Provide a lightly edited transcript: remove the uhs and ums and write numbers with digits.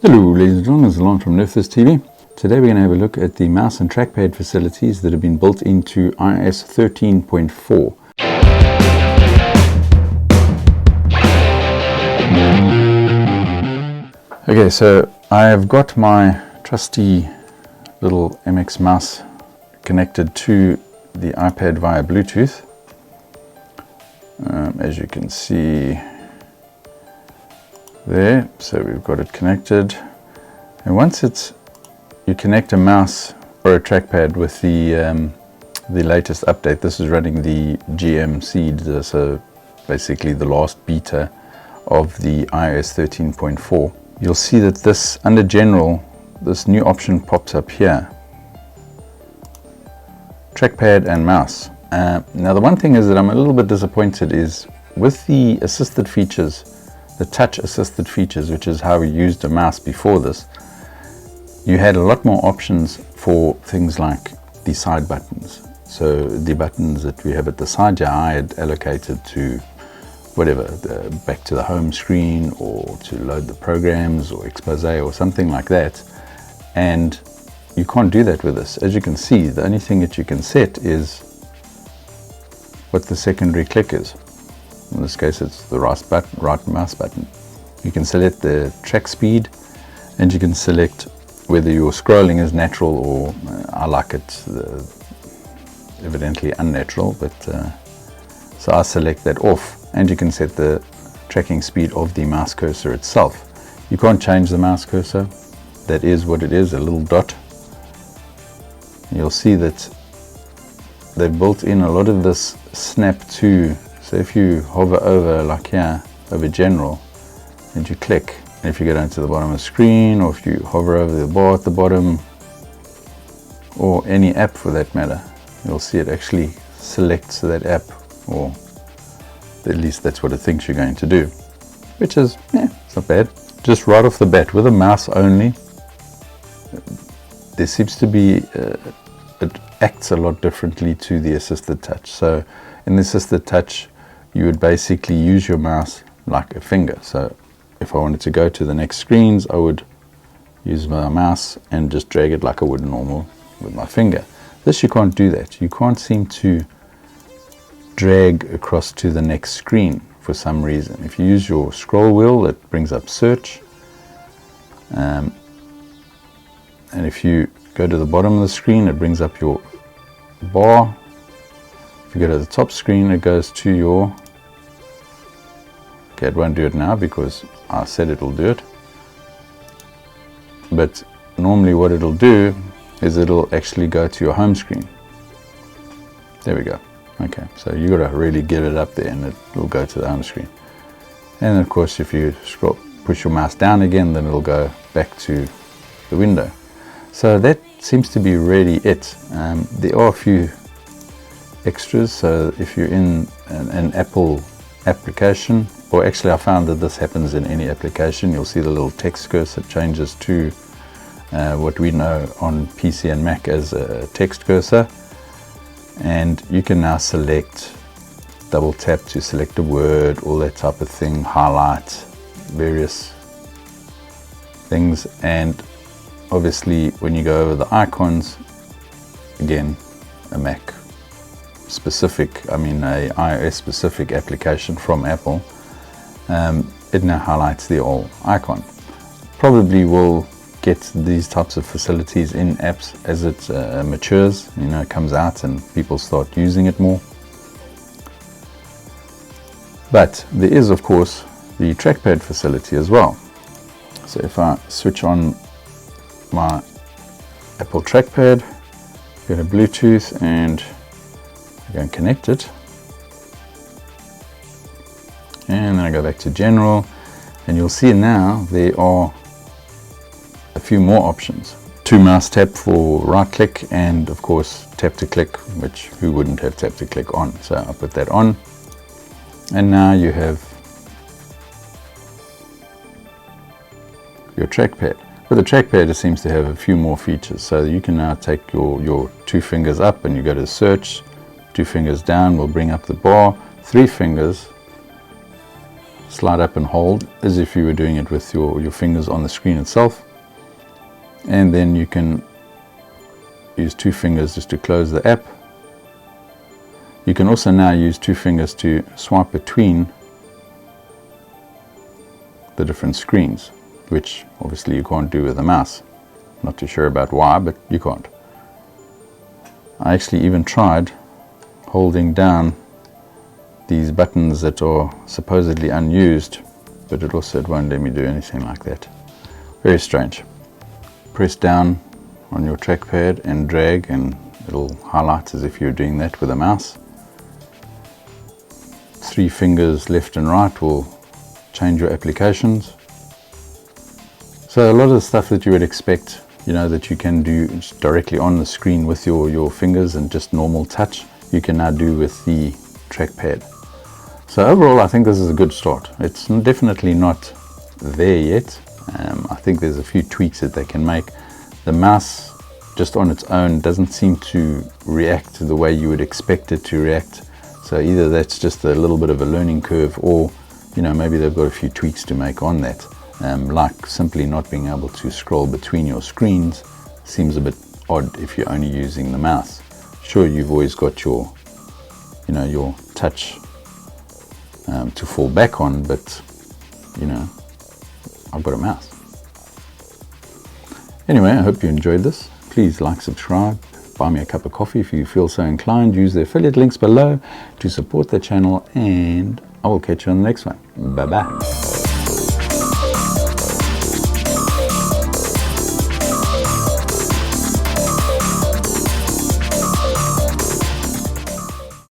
Hello ladies and gentlemen, it's Alon from NerfThis.TV. Today we're going to have a look at the mouse and trackpad facilities that have been built into iOS 13.4. Okay, so I have got my trusty little MX mouse connected to the iPad via Bluetooth. As you can see there, so we've got it connected, and once you connect a mouse or a trackpad with the latest update. This is running the GM seed, so basically the last beta of the iOS 13.4. You'll see that this, under general, this new option pops up here, trackpad and mouse. Now the one thing is that I'm a little bit disappointed is with the assisted features, the touch assisted features, which is how we used a mouse before this, you had a lot more options for things like the side buttons. So the buttons that we have at the side here, I had allocated to whatever, back to the home screen, or to load the programs, or expose, or something like that. And you can't do that with this. As you can see, the only thing that you can set is what the secondary click is. In this case, it's the right mouse button. You can select the track speed, and you can select whether your scrolling is natural or I like it evidently unnatural, but so I select that off, and you can set the tracking speed of the mouse cursor itself. You can't change the mouse cursor. That is what it is, a little dot. You'll see that they've built in a lot of this snap to. So if you hover over, like here, over general, and you click, and if you go down to the bottom of the screen, or if you hover over the bar at the bottom, or any app for that matter, you'll see it actually selects that app, or at least that's what it thinks you're going to do, which is, it's not bad. Just right off the bat, with a mouse only, there seems to be, it acts a lot differently to the assisted touch. So in the assisted touch, you would basically use your mouse like a finger. So if I wanted to go to the next screens, I would use my mouse and just drag it like I would normal with my finger. This, you can't do that. You can't seem to drag across to the next screen for some reason. If you use your scroll wheel, it brings up search. And if you go to the bottom of the screen, it brings up your bar. If you go to the top screen, it goes to your, okay, it won't do it now because I said it'll do it. But normally what it'll do is it'll actually go to your home screen. There we go. Okay, so you gotta really get it up there and it will go to the home screen. And of course, if you push your mouse down again, then it'll go back to the window. So that seems to be really it. There are a few extras. So if you're in an Apple application, or actually I found that this happens in any application, you'll see the little text cursor changes to what we know on PC and Mac as a text cursor, and you can now select, double tap to select a word, all that type of thing, highlight various things. And obviously when you go over the icons, again, a Mac specific, a iOS specific application from Apple, it now highlights the old icon. Probably will get these types of facilities in apps as it matures, it comes out and people start using it more. But there is, of course, the trackpad facility as well. So if I switch on my Apple trackpad, go to Bluetooth, and go and connect it, and then I go back to general, and you'll see now there are a few more options. 2 mouse tap for right click, and of course tap to click, which who wouldn't have tap to click on. So I'll put that on, and now you have your trackpad. With the trackpad, it seems to have a few more features. So you can now take your 2 fingers up and you go to search, 2 fingers down will bring up the bar, 3 fingers slide up and hold as if you were doing it with your fingers on the screen itself. And then you can use 2 fingers just to close the app. You can also now use 2 fingers to swipe between the different screens, which obviously you can't do with a mouse. Not too sure about why, but you can't. I actually even tried holding down these buttons that are supposedly unused, but it won't let me do anything like that. Very strange. Press down on your trackpad and drag, and it'll highlight as if you're doing that with a mouse. 3 fingers left and right will change your applications. So a lot of the stuff that you would expect, that you can do directly on the screen with your fingers and just normal touch, you can now do with the trackpad. So overall, I think this is a good start. It's definitely not there yet. I think there's a few tweaks that they can make. The mouse, just on its own, doesn't seem to react the way you would expect it to react. So either that's just a little bit of a learning curve, or maybe they've got a few tweaks to make on that. Like simply not being able to scroll between your screens seems a bit odd if you're only using the mouse. Sure, you've always got your touch to fall back on, but I've got a mouse. Anyway, I hope you enjoyed this. Please like, subscribe, buy me a cup of coffee if you feel so inclined. Use the affiliate links below to support the channel, and I will catch you on the next one. Bye bye.